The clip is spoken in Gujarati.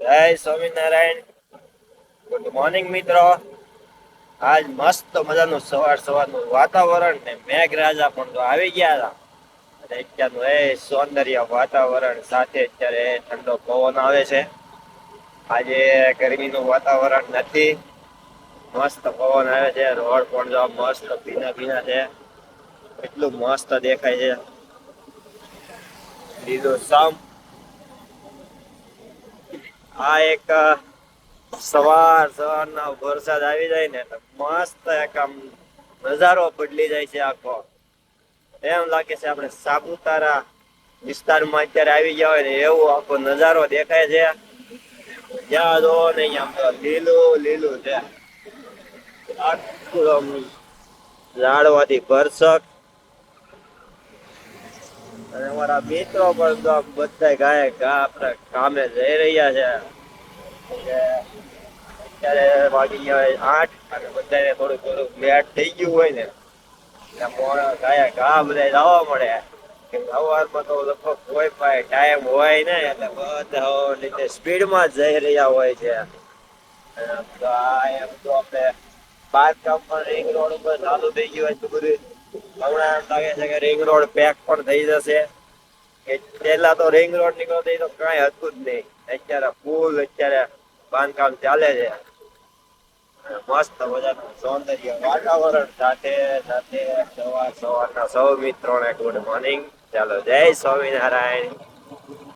જય સ્વામિનારાયણ. ગુડ મોર્નિંગ મિત્રો. આજ મસ્ત મજાનું સવારનું વાતાવરણ ને મેઘરાજા પણ તો આવી ગયા હતા. અત્યારનું સૌંદર્ય વાતાવરણ સાથે અત્યારે ઠંડો પવન આવે છે. આજે ગરમીનું વાતાવરણ નથી, મસ્ત પવન આવે છે. રોડ પણ જો મસ્ત ભીના ભીના છે, એટલું મસ્ત દેખાય છે. લીલું સમ આ એક સવારના વરસાદ આવી જાય ને તો મસ્ત એક આમ નજારો બદલી જાય છે. આખો એમ લાગે છે આપણે સાપુતારા વિસ્તારમાં અત્યારે આવી ગયા હોય ને એવો આખો નજારો દેખાય છે. જ્યાં જો ને અહીંયા લીલું લીલું છે, આખું ઝાડવાથી ભરસક. અને અમારા મિત્રો પણ બધા ગાય આપણે કામે જઈ રહ્યા છે. અત્યારે વાગી ગયા 8 અને બધાને થોડું થોડું લેટ થઈ ગયું હોય ને ગાયા ઘા બધા જવા મળે. સવારમાં તો લગભગ કોઈ પાસે ટાઈમ હોય ને એટલે બધા સ્પીડમાં જઈ રહ્યા હોય છે. એમ તો આપણે બાંધકામ પણ રિંગ રોડ ઉપર ચાલુ થઈ ગયું હોય તો બધું હમણાં એમ લાગે છે કે રિંગ રોડ પેક પણ થઈ જશે. પેલા તો રિંગ રોડ નીકળતો તો કઈ હતું જ નહીં. અત્યારે ફૂલ બાંધકામ ચાલે છે. મસ્ત મજાનું સૌંદર્ય વાતાવરણ સાથે સાથે સવારના સૌ મિત્રોને ગુડ મોર્નિંગ. ચાલો, જય સ્વામિનારાયણ.